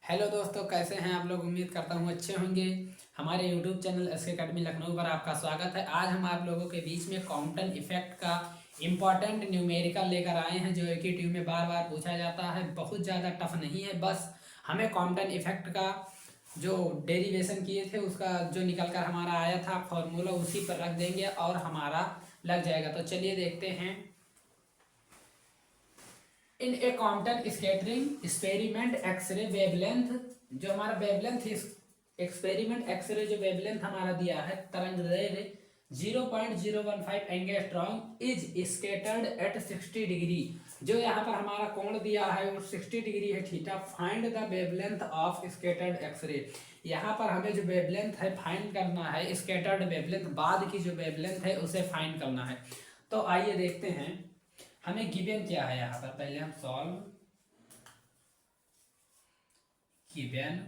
Hello दोस्तों, कैसे हैं आप लोग। उम्मीद करता हूँ अच्छे होंगे। हमारे YouTube channel SK academy Lucknow पर आपका स्वागत है। आज हम आप लोगों के बीच में कॉम्पटन इफेक्ट का इम्पॉर्टेंट न्यूमेरिकल लेकर आए हैं, जो एक ही ट्यूब में बार बार पूछा जाता है। बहुत ज़्यादा टफ नहीं है, बस हमें कॉम्पटन इफेक्ट का जो डेरिवेशन किए थे उसका जो निकल कर हमारा आया था फॉर्मूला, उसी पर रख देंगे और हमारा लग जाएगा। तो चलिए देखते हैं। In a Compton scattering experiment X ray wavelength, जो हमारा वेवलेंथ एक्सपेरिमेंट एक्सरे जो वेवलेंथ हमारा दिया है तरंग दैर्ध्य 0.015 angstrom is scattered at 60 degree. जो यहाँ पर हमारा कोण दिया है वो 60 डिग्री है theta. Find the wavelength of scattered X-ray. यहाँ पर हमें जो वेवलेंथ है फाइंड करना है, स्कैटर्ड वेवलेंथ बाद की जो वेवलेंथ है उसे फाइंड करना है। तो आइए देखते हैं हमें गिवन क्या है। यहाँ पर पहले हम सॉल्व गिवन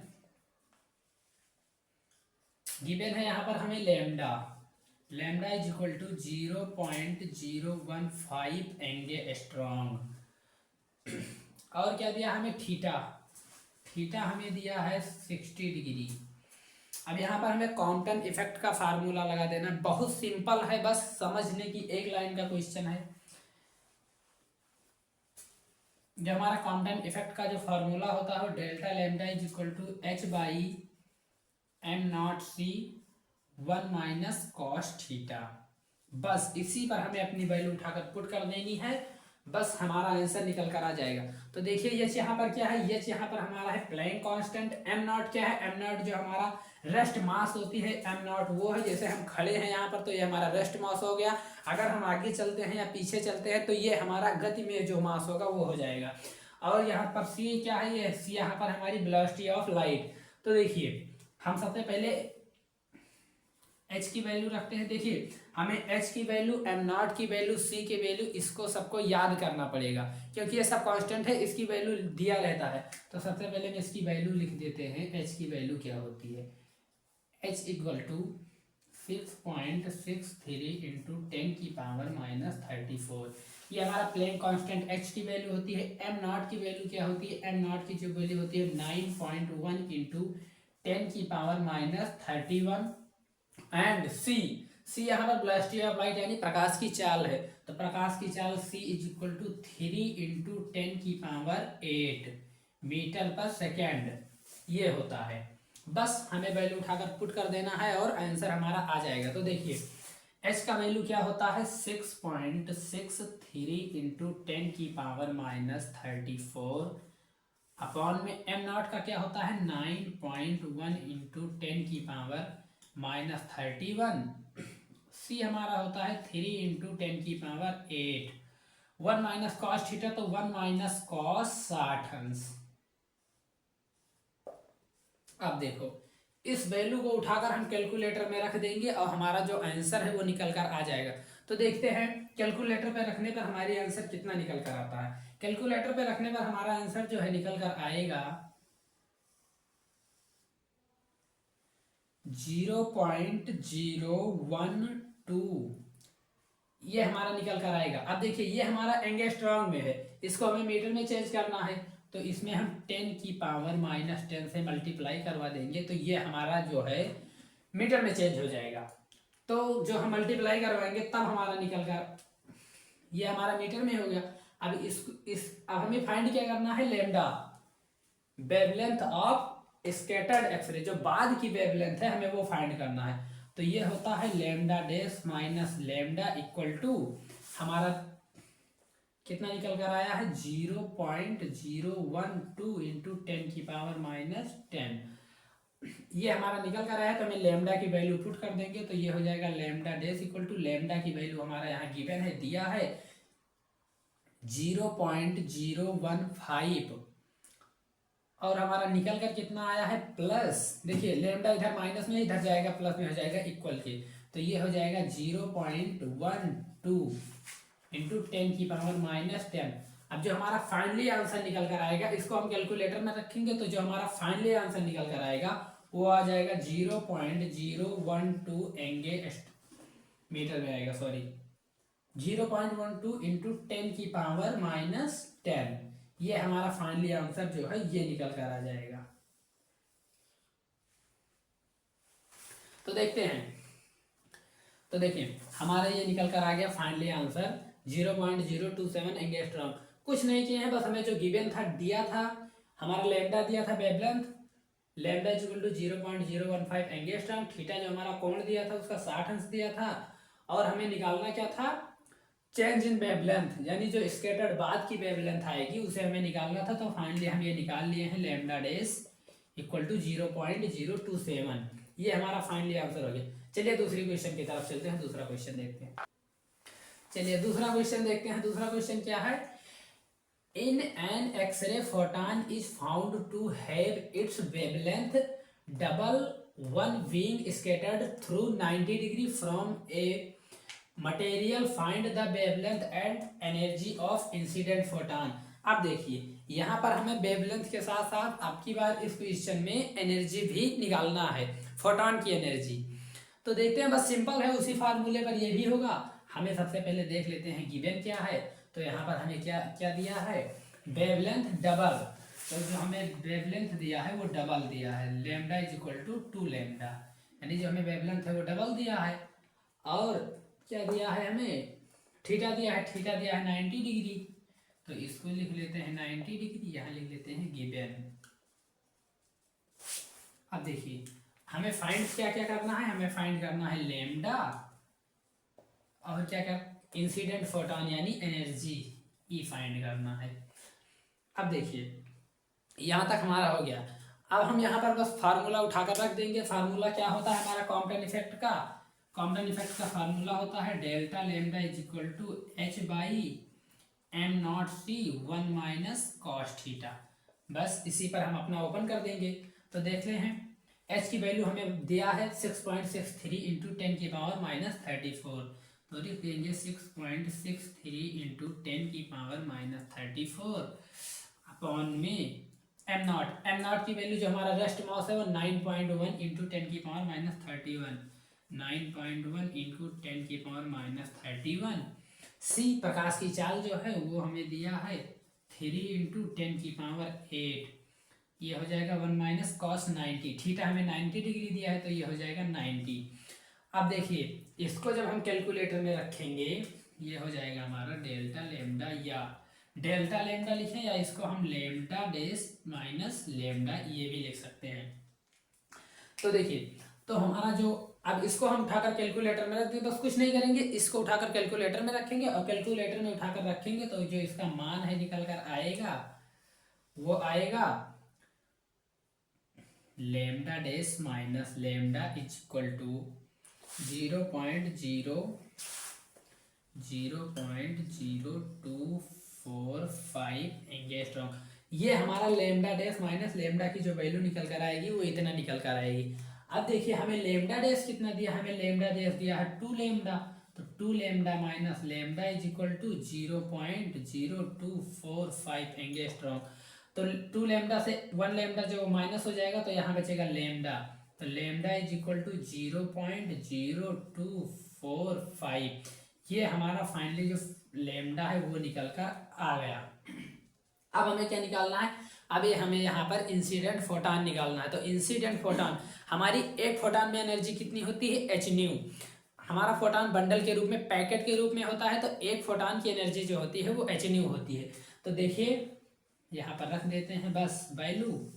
है यहाँ पर हमें lambda is equal to 0.015 angstrom. और क्या दिया हमें थीटा हमें दिया है 60 डिग्री। अब यहाँ पर हमें कॉम्पटन इफेक्ट का फार्मूला लगा देना। बहुत सिंपल है, बस समझने की एक लाइन का क्वेश्चन है। जो हमारा कॉम्पटन इफेक्ट का जो फार्मूला होता है वो delta lambda is equal to h by m not c 1 minus cos theta. बस इसी पर हमें अपनी वैल्यू उठाकर पुट कर देनी है, बस हमारा आंसर निकल कर आ जाएगा। तो देखिए एच यहाँ पर क्या है, एच यहाँ पर हमारा है प्लैंक कांस्टेंट। एम नॉट क्या है, एम नॉट जो हमारा रेस्ट मास होती है, एम नॉट वो है जैसे हम खड़े हैं यहाँ पर तो ये हमारा रेस्ट मास हो गया। अगर हम आगे चलते हैं या पीछे चलते हैं तो ये हमारा गति में जो मास होगा वो हो जाएगा। और यहाँ पर सी क्या है, ये सी यहाँ पर हमारी वेलोसिटी ऑफ लाइट। तो देखिए हम सबसे पहले एच की वैल्यू रखते हैं। देखिए हमें एच की वैल्यू, एम नॉट की वैल्यू, सी की वैल्यू, इसको सबको याद करना पड़ेगा क्योंकि ये सब कांस्टेंट है, इसकी वैल्यू दिया रहता है। तो सबसे पहले हम इसकी वैल्यू लिख देते हैं। एच की वैल्यू क्या होती है, एच इक्वल टू 6.63 इंटू 10 की पावर माइनस 34। ये हमारा प्लेन कांस्टेंट एच की वैल्यू होती है। एम नॉट की वैल्यू क्या होती है, एम नॉट की जो वैल्यू होती है 9.1 इंटू 10 की पावर माइनस 31। एंड सी यहाँ पर वेलोसिटी ऑफ लाइट यानी प्रकाश की चाल है, तो प्रकाश की चाल सी इज इक्वल टू 3 इंटू 10 की पावर 8 मीटर पर सेकेंड ये होता है। बस हमें वैल्यू उठाकर पुट कर देना है और आंसर हमारा आ जाएगा। तो देखिए एच का वैल्यू क्या होता है 6.63 इंटू 10 की पावर माइनस 34 अपॉन में एम नॉट का क्या होता है 9.1 इंटू 10 की पावर माइनस 31। सी हमारा होता है 3 इंटू 10 की पावर 8। 1 माइनस कॉस थीटा तो 1 माइनस कॉस 60 अंश। अब देखो इस वैल्यू को उठाकर हम कैलकुलेटर में रख देंगे और हमारा जो आंसर है वो निकल कर आ जाएगा। तो देखते हैं कैलकुलेटर पे रखने पर हमारी आंसर कितना निकल कर आता है। कैलकुलेटर पे रखने पर हमारा आंसर जो है निकल कर आएगा 0.012। ये हमारा निकल कर आएगा। अब देखिए ये हमारा एंगस्ट्रॉम में है, इसको हमें मीटर में चेंज करना है, तो इसमें हम 10 की पावर माइनस 10 से मल्टीप्लाई करवा देंगे तो ये हमारा जो है मीटर में चेंज हो जाएगा। तो जो हम मल्टीप्लाई करवाएंगे तब हमारा निकल कर ये हमारा मीटर में हो गया। अब अब हमें फाइंड क्या करना है, lambda wavelength of scattered X-ray, जो बाद की वेवलेंथ है हमें वो फाइंड करना है। तो ये होता है lambda dash minus lambda equal to हमारा कितना निकल कर आया है 0.012 इंटू 10 की पावर माइनस 10। ये हमारा निकल कर आया तो हमें लेमडा की वैल्यू पुट कर देंगे तो ये हो जाएगा lambda dash equal to lambda की वैल्यू हमारा यहाँ गिवन है, दिया है 0.015 और हमारा निकल कर कितना आया है प्लस। देखिए लेमडा इधर माइनस में इधर जाएगा प्लस में हो जाएगा इक्वल के, तो ये हो जाएगा 0.12 इंटू 10 की पावर माइनस 10। अब जो हमारा फाइनली आंसर निकल कर आएगा इसको हम कैलकुलेटर में रखेंगे तो जो हमारा फाइनली आंसर निकल कर आएगा वो आ जाएगा 0.012 मीटर में आएगा, सॉरी 0.12 इंटू 10 की पावर माइनस 10। ये हमारा फाइनली आंसर जो है ये निकल कर आ जाएगा। तो देखते हैं, तो देखिए हमारा ये निकल कर आ गया फाइनली आंसर 0.027 एंगस्ट्रॉम। कुछ नहीं किए हैं, बस हमें जो गिवन था दिया था, हमारा लैम्डा दिया था wavelength, lambda is equal to 0.015 angstrom, theta जो हमारा कोण दिया था उसका 60 अंश दिया था, और हमें निकालना क्या था, चेंज इन वेवलेंथ, यानी जो स्कैटर्ड बाद की वेवलेंथ आएगी उसे हमें निकालना था। तो फाइनली हम ये निकाल लिए हैं लैम्डा डैश इक्वल टू 0.027, ये हमारा फाइनली आंसर हो गया। चलिए दूसरी क्वेश्चन की तरफ चलते हैं, दूसरा क्वेश्चन देखते हैं। चलिए दूसरा क्वेश्चन देखते हैं। दूसरा क्वेश्चन क्या है, in an X-ray photon is found to have its wavelength double one being scattered through 90 degree from a material, find the wavelength and energy of incident photon. अब देखिए यहाँ पर हमें वेवलेंथ के साथ साथ आपकी बार इस क्वेश्चन में एनर्जी भी निकालना है, फोटॉन की एनर्जी। तो देखते हैं, बस सिंपल है, उसी फार्मूले पर ये भी होगा। हमें सबसे पहले देख लेते हैं गिवन क्या है। तो यहाँ पर हमें क्या क्या दिया है, वेवलेंथ डबल, तो जो हमें वेवलेंथ दिया है वो डबल दिया है, lambda is equal to 2 lambda, यानी जो हमें वेवलेंथ है वो डबल दिया है। और क्या दिया है हमें, थीटा दिया है, थीटा दिया है 90 डिग्री, तो इसको लिख लेते हैं 90 डिग्री, यहाँ लिख लेते हैं गिवन। अब देखिए हमें फाइंड क्या क्या करना है, हमें फाइंड करना है लैम्डा और क्या क्या, इंसिडेंट फोटॉन यानी एनर्जी ई फाइंड करना है। अब देखिए यहाँ तक हमारा हो गया। अब हम यहाँ पर बस फार्मूला उठाकर रख देंगे। फार्मूला क्या होता है हमारा कॉम्पटन इफेक्ट का, कॉम्पटन इफेक्ट का फार्मूला होता है delta lambda is equal to h by m not c 1 minus cos theta. बस इसी पर हम अपना ओपन कर देंगे। तो देख रहे हैं एच की वैल्यू हमें दिया है 6.63 इंटू 10 की पावर माइनस 34, तो लिख देंगे 6.63 इंटू 10 की पावर माइनस 34 अपॉन में एम नॉट की वैल्यू जो हमारा रेस्ट मास है वो 9.1 इंटू 10 की पावर माइनस 31, 9.1 इंटू 10 की पावर माइनस 31। सी प्रकाश की चाल जो है वो हमें दिया है 3 इंटू 10 की पावर 8, ये हो जाएगा 1 माइनस कॉस 90, थीटा हमें 90 डिग्री दिया है तो ये हो जाएगा 90। अब देखिए इसको जब हम कैलकुलेटर में रखेंगे ये हो जाएगा हमारा डेल्टा लैम्डा, या डेल्टा लैम्डा लिखें या इसको हम लैम्डा डैश माइनस लैम्डा ये भी लिख सकते हैं। तो देखिए तो हमारा जो, अब इसको हम उठाकर कैलकुलेटर में रख देंगे, बस कुछ नहीं करेंगे, इसको उठाकर कैलकुलेटर में रखेंगे और कैलकुलेटर में उठाकर रखेंगे तो जो इसका मान है निकल कर आएगा वो आएगा lambda dash minus lambda is equal to 0.0245 angstrom. ये हमारा लैम्डा डैश माइनस लैम्डा की जो वैल्यू निकल कर आएगी वो इतना निकल कर आएगी। अब देखिए हमें लैम्डा डैश कितना दिया, हमें लैम्डा डैश दिया है 2 लैम्डा, तो 2 lambda minus lambda is equal to 0.0245 angstrom. तो 2 लैम्डा से 1 लैम्डा जो माइनस हो जाएगा तो यहाँ बचेगा लैम्डा, तो लैम्डा इज इक्वल टू 0.0245, ये हमारा फाइनली जो लैम्डा है वो निकल कर आ गया। अब हमें क्या निकालना है, अब ये हमें यहाँ पर इंसिडेंट फोटॉन निकालना है। तो इंसिडेंट फोटॉन, हमारी एक फोटॉन में एनर्जी कितनी होती है, एच न्यू। हमारा फोटॉन बंडल के रूप में, पैकेट के रूप में होता है, तो एक फोटॉन की एनर्जी जो होती है वो एच न्यू होती है। तो देखिए यहाँ पर रख देते हैं बस वैल्यू,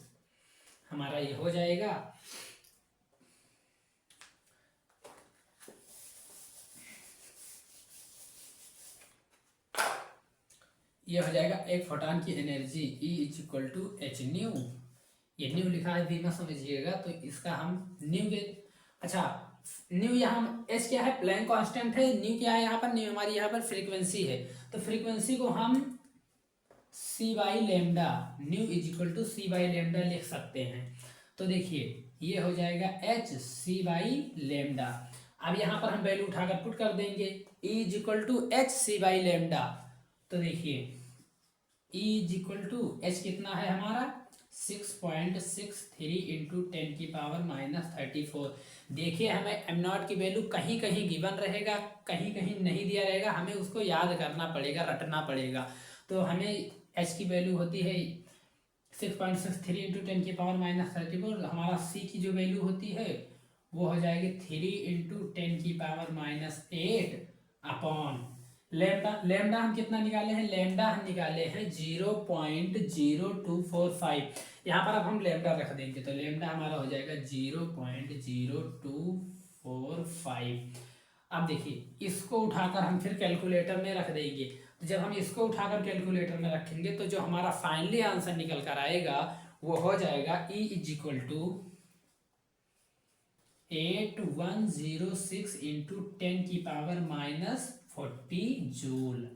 हमारा ये हो जाएगा ये हो जाएगा एक फोटॉन की energy E is equal to h nu, ये न्यू लिखा है भी मत समझिएगा, तो इसका हम न्यू के, अच्छा न्यू यहाँ एच क्या है, प्लैंक कांस्टेंट है, न्यू क्या है यहाँ पर, न्यू हमारी यहाँ पर फ्रीक्वेंसी है, तो फ्रीक्वेंसी को हम C by lambda, nu is equal to C by lambda लिख सकते हैं। तो देखिए ये हो जाएगा एच सी बाई लेमडा। अब यहाँ पर हम वैल्यू उठाकर पुट कर देंगे, E is equal to h c by lambda. तो देखिए E is equal to h कितना है हमारा 6.63 इंटू 10 की पावर माइनस 34। देखिए हमें एम नॉट की वैल्यू कहीं कहीं गिवन रहेगा, कहीं कहीं नहीं दिया रहेगा, हमें उसको याद करना पड़ेगा, रटना पड़ेगा। तो हमें एच की वैल्यू होती है 6.63 इंटू 10 की पावर माइनस 34, हमारा सी की जो वैल्यू होती है वो हो जाएगी 3 × 10⁻⁸ अपॉन लेमडा। लेमडा हम कितना निकाले हैं, लेमडा हम निकाले हैं 0.0245। यहाँ पर अब हम लेमडा रख देंगे तो लेमडा हमारा हो जाएगा 0.0245। अब देखिए इसको उठाकर हम फिर कैलकुलेटर में रख देंगे। तो जब हम इसको उठाकर कैलकुलेटर में रखेंगे तो जो हमारा फाइनली आंसर निकल कर आएगा वो हो जाएगा E = 8106 × 10⁻40 जूल।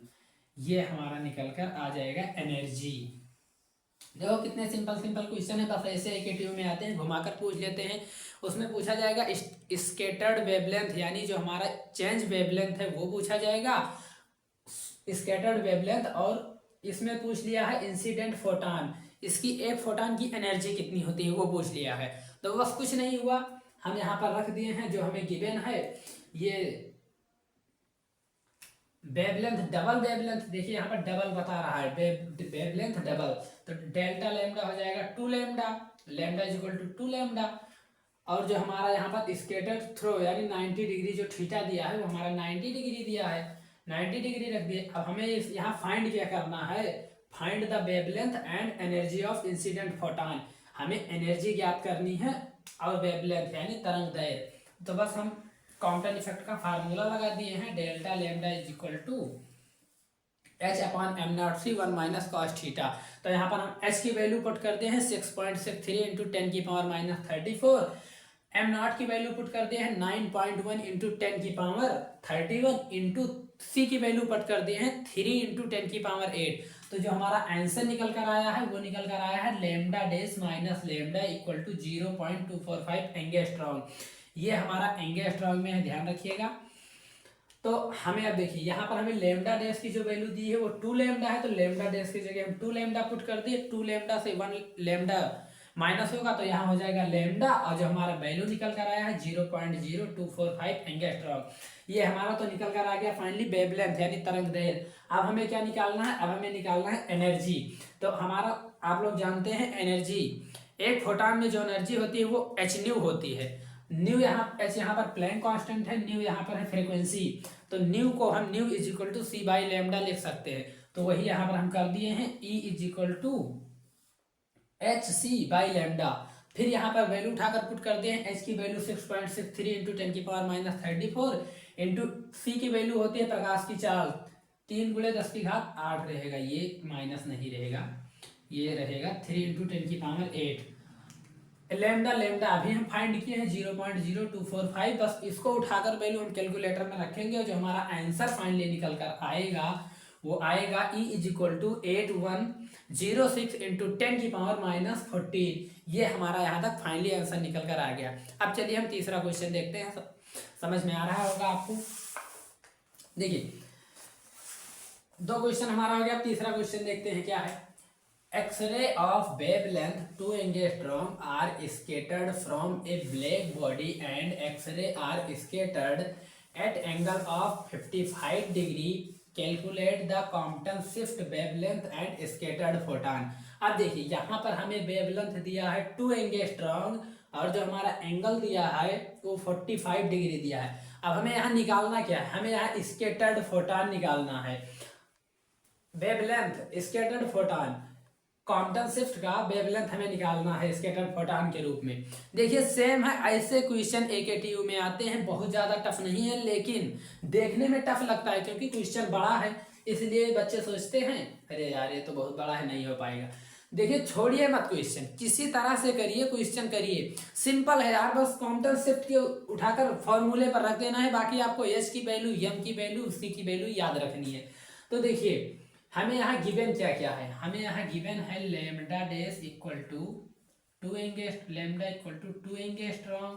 ये हमारा निकल कर आ जाएगा एनर्जी। देखो कितने सिंपल सिंपल क्वेश्चन है, बस ऐसे एक में आते हैं, घुमाकर पूछ लेते हैं। उसमें पूछा जाएगा स्कैटर्ड वेवलेंथ, यानी जो हमारा चेंज वेवलेंथ है वो पूछा जाएगा, स्कैटर्ड वेवलेंथ। और इसमें पूछ लिया है इंसिडेंट फोटॉन, इसकी एक फोटॉन की एनर्जी कितनी होती है वो पूछ लिया है। तो बस कुछ नहीं हुआ, हम यहाँ पर रख दिए हैं जो हमें गिवन है ये वेवलेंथ, डबल वेवलेंथ। देखिए यहाँ पर डबल बता रहा है, वेवलेंथ डबल, तो डेल्टा लैम्डा हो जाएगा 2 लैम्डा, लैम्डा = 2 लैम्डा। और जो हमारा यहाँ पर स्कैटर्ड थ्रो यानी 90 डिग्री जो थीटा दिया है वो हमारा 90 डिग्री दिया है, 90 डिग्री रख दिए। अब हमें यहाँ फाइंड क्या करना है, find the wavelength and energy of incident photon. हमें एनर्जी ज्ञात करनी है और वेवलेंथ यानी तरंग दैर्घ्य। तो बस हम कॉम्पटन इफेक्ट का फार्मूला लगा दिए हैं, delta lambda = H/m0c 1 - cos theta. तो यहाँ पर हम H की वैल्यू पुट करते हैं 6.63 × 10⁻34, m0 की वैल्यू पुट करते हैं 9.1 × 10⁻31 इंटू C की वैल्यू पुट कर दिए हैं 3 × 10⁸। तो जो हमारा आंसर निकल कर आया है वो निकल कर आया है lambda dash minus lambda = 0.245 angstrom. ये हमारा एंगस्ट्रॉम में है, ध्यान रखिएगा। तो हमें अब देखिए यहाँ पर हमें लैम्डा डैश की जो वैल्यू दी है वो 2 लैम्डा है, तो लैम्डा डैश की जगह हम 2 लैम्डा पुट कर दिए। 2 लैम्डा से 1 लैम्डा माइनस होगा तो यहाँ हो जाएगा लैम्डा, और जो हमारा वैल्यू निकल कर आया है 0.0245 एंगस्ट्रॉम। ये हमारा तो निकल कर आ गया फाइनली वेवलेंथ यानी तरंग दैर्घ्य। अब हमें क्या निकालना है, अब हमें निकालना है एनर्जी। तो हमारा आप लोग जानते हैं एनर्जी, एक फोटॉन में जो एनर्जी होती है वो hν होती है। न्यू h यहाँ पर प्लैंक कांस्टेंट है, न्यू यहाँ पर है फ्रीक्वेंसी। तो न्यू को हम न्यू = c/λ लिख सकते हैं। तो वही यहाँ पर हम कर दिए हैं E = hc/λ। फिर यहाँ पर वैल्यू उठाकर पुट कर दिए हैं, h की वैल्यू 6.63 × 10⁻34 इंटू c की वैल्यू होती है प्रकाश की चाल 3 × 10⁸ रहेगा, ये माइनस नहीं रहेगा, ये रहेगा 3 × 10⁸। लैम्डा लैम्डा अभी हम फाइंड किए हैं 0.0245। बस इसको उठाकर वैल्यू हम कैलकुलेटर में रखेंगे और जो हमारा आंसर फाइनली निकल कर आएगा वो आएगा E = 8106 × 10⁻14। ये हमारा यहाँ तक फाइनली आंसर निकल कर आ गया। अब चलिए हम तीसरा क्वेश्चन देखते हैं, समझ में आ रहा होगा आपको। देखिए 2 क्वेश्चन हमारा हो गया, अब तीसरा क्वेश्चन देखते हैं क्या है। X-ray of wavelength 2 angstrom are scattered from a black body and X-ray are scattered at angle of 55 degree. Calculate the Compton shift wavelength and scattered photon. अब देखिए यहाँ पर हमें वेवलेंथ दिया है 2 एंगस्ट्रॉम और जो हमारा एंगल दिया है वो 45 डिग्री दिया है। अब हमें यहाँ निकालना क्या है, हमें यहाँ स्कैटर्ड फोटॉन निकालना है। Wavelength scattered photon, Compton shift का वेवलेंथ हमें निकालना है स्कैटर्ड फोटॉन के रूप में। देखिए सेम है, ऐसे क्वेश्चन AKTU में आते हैं, बहुत ज़्यादा टफ नहीं है लेकिन देखने में टफ लगता है क्योंकि क्वेश्चन बड़ा है, इसलिए बच्चे सोचते हैं अरे यार ये तो बहुत बड़ा है, नहीं हो पाएगा। देखिए छोड़िए मत क्वेश्चन, किसी तरह से करिए, क्वेश्चन करिए, सिंपल है यार। बस कॉम्पटन शिफ्ट के उठाकर फॉर्मूले पर रख देना है, बाकी आपको H की वैल्यू, M की वैल्यू, C की वैल्यू याद रखनी है। तो देखिए हमें यहाँ गिवन क्या क्या है, हमें यहाँ गिवन है लैम्डा डैश = 2 लैम्डा = 2 एंगस्ट्रॉम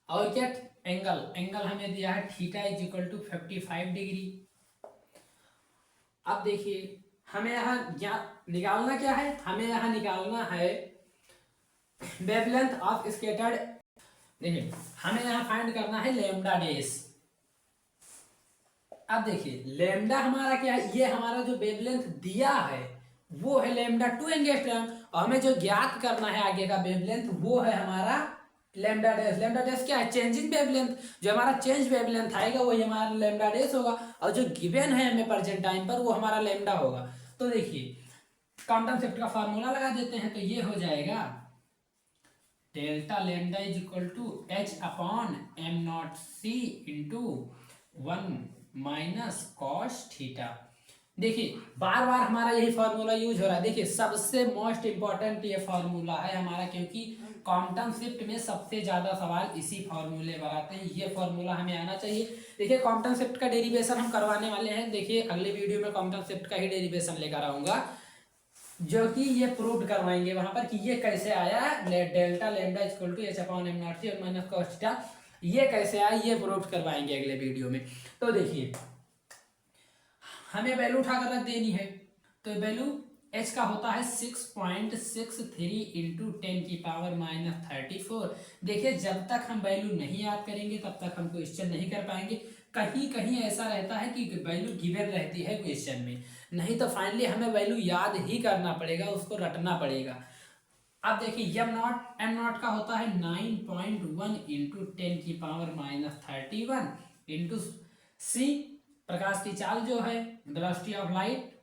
और क्या एंगल हमें दिया है थीटा = 55 डिग्री। अब देखिए हमें यहाँ निकालना क्या है, हमें यहाँ निकालना है वेवलेंथ ऑफ स्कैटर्ड। देखिए हमें यहाँ फाइंड करना है लैम्डा डैश। अब देखिए लैम्डा हमारा क्या है, ये हमारा जो वेवलेंथ दिया है वो है लेमडा 2 एंगस्ट्रॉम, और हमें जो ज्ञात करना है आगे का वेवलेंथ वो है हमारा लेमडा डैश। लेमडा डैश क्या है? Changing wavelength. जो हमारा चेंज वेवलेंथ आएगा वही हमारा लेमडा डैश होगा, और जो गिवन है हमें प्रेजेंट टाइम पर वो हमारा लेमडा होगा। तो देखिए क्वांटम शिफ्ट का फार्मूला लगा देते हैं, तो ये हो जाएगा delta lambda is equal to H upon am not c into 1 - cos theta. देखिए बार बार हमारा यही फार्मूला यूज हो रहा है। देखिए सबसे मोस्ट इंपॉर्टेंट ये फार्मूला है हमारा, क्योंकि क्वांटम शिफ्ट में सबसे ज्यादा सवाल इसी फार्मूले पर आते हैं। ये फार्मूला हमें आना चाहिए। देखिए क्वांटम शिफ्ट का डेरिवेशन हम करवाने वाले हैं। देखिए अगले वीडियो में क्वांटम शिफ्ट का ही डेरिवेशन लेकर आऊंगा, जो कि ये प्रूव करवाएंगे वहां पर कि ये कैसे आया delta lambda equal to H upon am not C और माइनस कॉस थीटा, ये कैसे आया ये प्रूव करवाएंगे अगले वीडियो में। तो देखिए हमें वैल्यू उठाकर रख देनी है, तो वैल्यू एच का होता है 6.63 इंटू 10⁻⁻34। देखिए जब तक हम वैल्यू नहीं याद करेंगे तब तक हम क्वेश्चन नहीं कर पाएंगे। कहीं कहीं ऐसा रहता है कि वैल्यू गिवन रहती है क्वेश्चन में, नहीं तो फाइनली हमें वैल्यू याद ही करना पड़ेगा, उसको रटना पड़ेगा। अब देखिए एम नॉट का होता है 9.1 इंटू 10⁻31 इंटू सी, प्रकाश की चाल जो है वेलोसिटी ऑफ लाइट,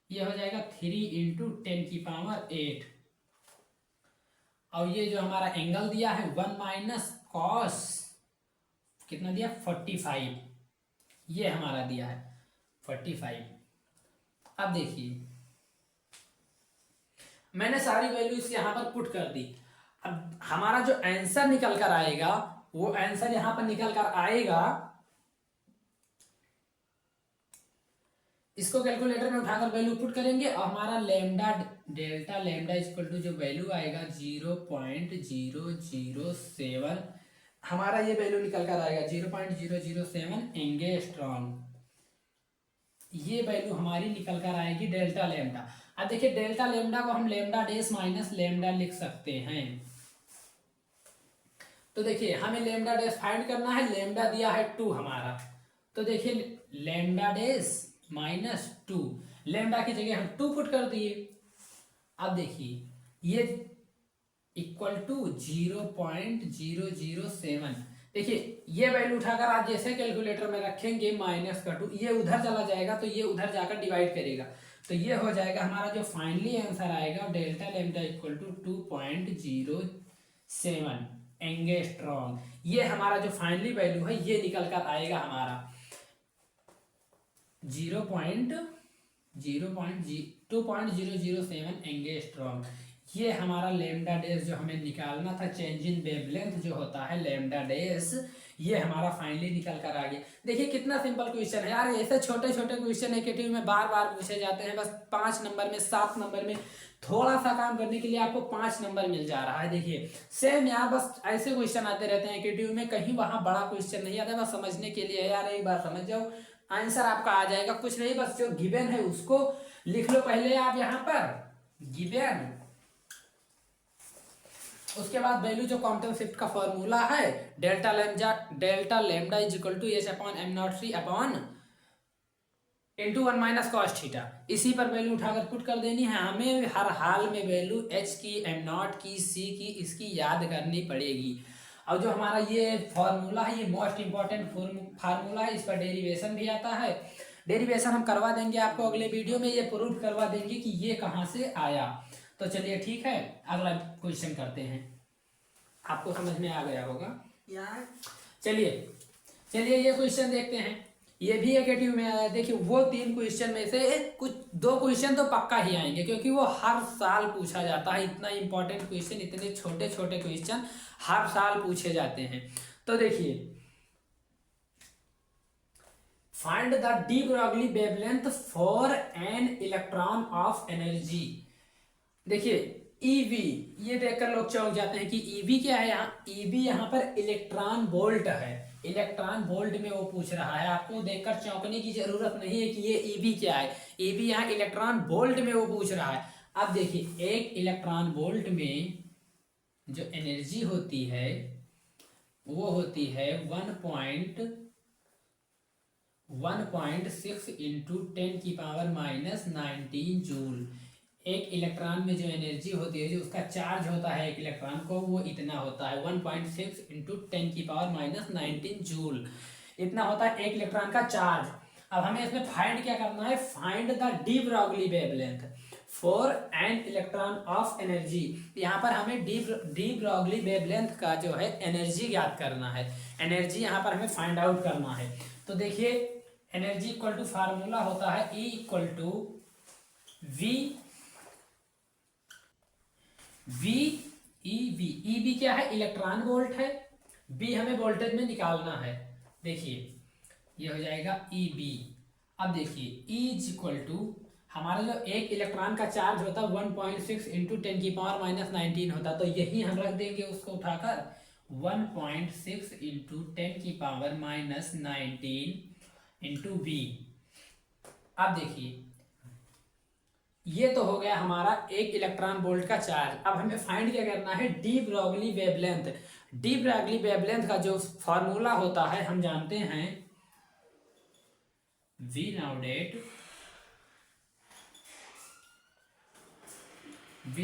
ये हो जाएगा 3 इंटू 10⁸, और ये जो हमारा एंगल दिया है 1 - cos कितना दिया 45, ये हमारा दिया है 45। अब देखिए मैंने सारी वैल्यूज यहां पर पुट कर दी। अब हमारा जो आंसर निकल कर आएगा वो आंसर यहां पर निकल कर आएगा, इसको कैलकुलेटर में उठाकर वैल्यू पुट करेंगे और हमारा lambda delta lambda equal to जो वैल्यू आएगा 0.007, हमारा ये वैल्यू निकल कर आएगा 0.007 एंगस्ट्रॉम। ये वैल्यू हमारी निकल कर आएगी डेल्टा लेमडा। अब देखिए डेल्टा लेमडा को हम लेमडा डेस माइनस लेमडा लिख सकते हैं। तो देखिए हमें लेमडा डेस फाइंड करना है, लेमडा दिया है 2 हमारा, तो देखिए लेमडा डेस -2, लेमडा की जगह हम 2 पुट कर दिए। अब देखिए ये इक्वल टू 0.007, देखिए ये वैल्यू उठाकर आप जैसे कैलकुलेटर में रखेंगे -2, ये उधर चला जाएगा तो ये उधर जाकर डिवाइड करेगा, तो ये हो जाएगा हमारा जो फाइनली आंसर आएगा delta lambda equal to 2.07 angstrom. ये हमारा जो फाइनली वैल्यू है ये निकल कर आएगा हमारा 2.007 एंगस्ट्रॉम। ये हमारा लेमडा डेस जो हमें निकालना था, चेंज इन वेवलेंथ जो होता है लेमडा डेस, ये हमारा फाइनली निकल कर आ गया। देखिए कितना सिंपल क्वेश्चन है यार। ऐसे छोटे छोटे क्वेश्चन एकेटीवी में बार बार पूछे जाते हैं, बस 5 नंबर में 7 नंबर में थोड़ा सा काम करने के लिए आपको 5 नंबर मिल जा रहा है। देखिए सेम यार, बस ऐसे क्वेश्चन आते रहते हैं एकेटीवी में, कहीं वहां बड़ा क्वेश्चन नहीं आता, बस समझने के लिए यार एक बार समझ जाओ आंसर आपका आ जाएगा। कुछ नहीं, बस जो गिवन है उसको लिख लो पहले आप यहाँ पर गिवन, उसके बाद वैल्यू जो क्वांटम शिफ्ट का फॉर्मूला है delta lambda is equal to H upon am not c upon into 1 - cos theta, इसी पर वैल्यू उठाकर पुट कर देनी है। हमें हर हाल में वैल्यू एच की, एम नॉट की, सी की, इसकी याद करनी पड़ेगी। और जो हमारा ये फॉर्मूला है ये मोस्ट इंपॉर्टेंट फार्मूला है, इस पर डेरिवेशन भी आता है। डेरिवेशन हम करवा देंगे आपको अगले वीडियो में, ये प्रूव करवा देंगे कि ये कहाँ से आया। तो चलिए ठीक है, अगला क्वेश्चन करते हैं। आपको समझ में आ गया होगा यार। चलिए ये क्वेश्चन देखते हैं। ये भी एकेटीव में आया। देखिए वो 3 क्वेश्चन में से कुछ 2 क्वेश्चन तो पक्का ही आएंगे, क्योंकि वो हर साल पूछा जाता है। इतना इंपॉर्टेंट क्वेश्चन, इतने छोटे छोटे क्वेश्चन हर साल पूछे जाते हैं। तो देखिए find the D Broglie wavelength for an electron of energy. देखिए ईवी, ये देखकर लोग चौंक जाते हैं कि ईवी क्या है। यहाँ ईवी यहाँ पर इलेक्ट्रॉन वोल्ट है, इलेक्ट्रॉन वोल्ट में वो पूछ रहा है। आपको देखकर चौंकने की जरूरत नहीं है कि ये ईवी क्या है। ईवी यहाँ इलेक्ट्रॉन वोल्ट में वो पूछ रहा है। अब देखिए एक इलेक्ट्रॉन वोल्ट में जो एनर्जी होती है वो होती है 1.6 इंटू 10⁻⁻19 जूल। एक इलेक्ट्रॉन में जो एनर्जी होती है, जो उसका चार्ज होता है एक इलेक्ट्रॉन को, वो इतना होता है 1.6 इंटू 10⁻⁻19 जूल, इतना होता है एक इलेक्ट्रॉन का चार्ज। अब हमें इसमें फाइंड क्या करना है, find the D Broglie wavelength for an electron of energy. यहाँ पर हमें डी ब्रॉगली वेवलेंथ का जो है एनर्जी ज्ञात करना है, एनर्जी यहाँ पर हमें फाइंड आउट करना है। तो देखिए एनर्जी इक्वल टू फार्मूला होता है E equal to V E B क्या है, इलेक्ट्रॉन वोल्ट है, बी हमें वोल्टेज में निकालना है। देखिए ये हो जाएगा ई बी। अब देखिए ई इज इक्वल टू हमारा जो एक इलेक्ट्रॉन का चार्ज होता है 1.6 इंटू 10⁻⁻19 होता, तो यही हम रख देंगे उसको उठाकर 1.6 इंटू 10⁻⁻19 इंटू बी। अब देखिए ये तो हो गया हमारा एक इलेक्ट्रॉन वोल्ट का चार्ज। अब हमें फाइंड क्या करना है, de Broglie wavelength. De Broglie wavelength का जो फॉर्मूला होता है हम जानते हैं, we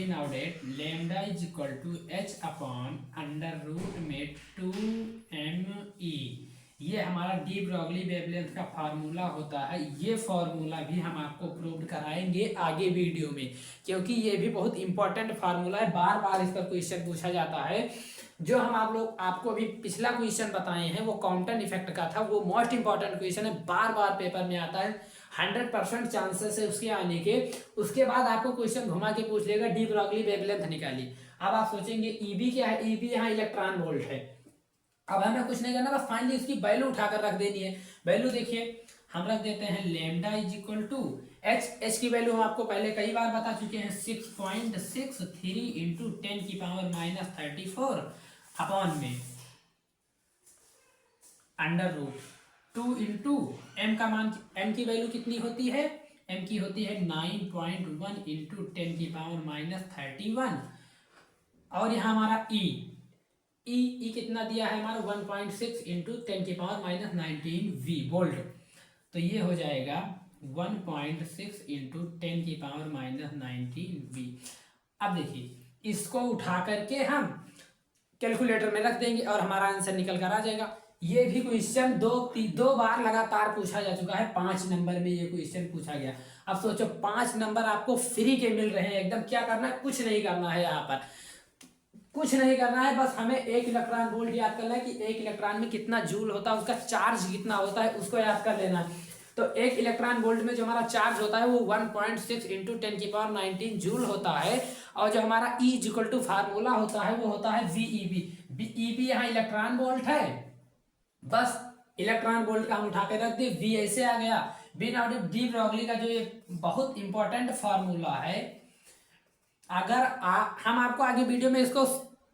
know that lambda is equal to H upon under root में 2m_e। ये हमारा डी ब्रॉगली वेवलेंथ का फार्मूला होता है। ये फार्मूला भी हम आपको प्रूव कराएंगे आगे वीडियो में, क्योंकि ये भी बहुत इंपॉर्टेंट फार्मूला है, बार बार इस पर क्वेश्चन पूछा जाता है। जो हम आपको अभी पिछला क्वेश्चन बताए हैं वो कॉम्पटन इफेक्ट का था, वो मोस्ट इंपॉर्टेंट क्वेश्चन है, बार बार पेपर में आता है, 100% चांसेस है उसके आने के। उसके बाद आपको क्वेश्चन घुमा के पूछ लेगा डी ब्रॉगली वेवलेंथ निकालिए। अब आप सोचेंगे ईबी क्या है, ईबी यहाँ इलेक्ट्रॉन वोल्ट है। अब हमें कुछ नहीं करना, बस फाइनली उसकी वैल्यू उठाकर रख देनी है। वैल्यू देखिए हम रख देते हैं lambda is equal to h की वैल्यू हम आपको पहले कई बार बता चुके हैं 6.63 इंटू 10⁻⁻34 अपॉन में अंडर रूट 2 इंटू एम का मान, एम की वैल्यू कितनी होती है, एम की होती है 9.1 इंटू 10⁻31। और यहाँ हमारा ई कितना दिया है हमारा 1.6 इंटू 10⁻⁻19 वी वोल्ट। तो ये हो जाएगा 1.6 इंटू 10⁻⁻19 वी। अब देखिए इसको उठा करके हम कैलकुलेटर में रख देंगे और हमारा आंसर निकल कर आ जाएगा। ये भी क्वेश्चन दो बार लगातार पूछा जा चुका है, 5 नंबर में ये क्वेश्चन पूछा गया। अब सोचो 5 नंबर आपको फ्री के मिल रहे हैं, एकदम क्या करना है, कुछ नहीं करना है, यहाँ पर कुछ नहीं करना है, बस हमें एक इलेक्ट्रॉन वोल्ट याद करना है कि एक इलेक्ट्रॉन में कितना जूल होता है, उसका चार्ज कितना होता है उसको याद कर लेना है। तो एक इलेक्ट्रॉन वोल्ट में जो हमारा चार्ज होता है वो 1.6 इंटू 10⁻19 जूल होता है। और जो हमारा E इक्वल टू फार्मूला होता है वो होता है VEB यहाँ इलेक्ट्रॉन वोल्ट है, बस इलेक्ट्रॉन वोल्ट का हम उठा के रख दिए, V ऐसे आ गया। डी ब्रॉगली का जो ये बहुत इंपॉर्टेंट फार्मूला है, अगर हम आपको आगे वीडियो में इसको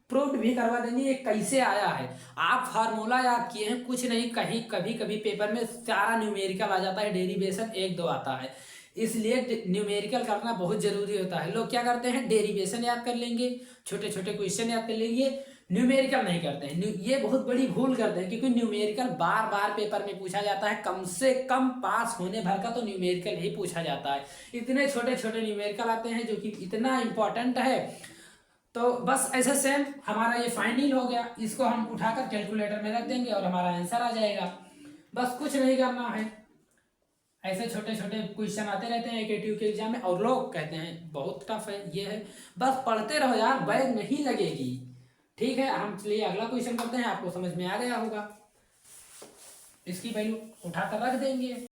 प्रूफ भी करवा देंगे ये कैसे आया है। आप फार्मूला याद किए हैं, कुछ नहीं, कहीं कभी पेपर में सारा न्यूमेरिकल आ जाता है, डेरिवेशन 1-2 आता है, इसलिए न्यूमेरिकल करना बहुत जरूरी होता है। लोग क्या करते हैं, डेरिवेशन याद कर लेंगे, छोटे छोटे क्वेश्चन याद कर लेंगे, न्यूमेरिकल नहीं करते हैं। ये बहुत बड़ी भूल करते हैं, क्योंकि न्यूमेरिकल बार बार पेपर में पूछा जाता है, कम से कम पास होने भर का तो न्यूमेरिकल ही पूछा जाता है। इतने छोटे छोटे न्यूमेरिकल आते हैं जो कि इतना इंपॉर्टेंट है। तो बस ऐसे सेम हमारा ये फाइनल हो गया, इसको हम उठाकर कैलकुलेटर में रख देंगे और हमारा आंसर आ जाएगा। बस कुछ नहीं करना है, ऐसे छोटे छोटे क्वेश्चन आते रहते हैं AKTU के एग्जाम में, और लोग कहते हैं बहुत टफ है, ये है, बस पढ़ते रहो यार, बैग नहीं लगेगी। ठीक है, हम चलिए अगला क्वेश्चन करते हैं, आपको समझ में आ गया होगा। इसकी वैल्यू उठाकर रख देंगे।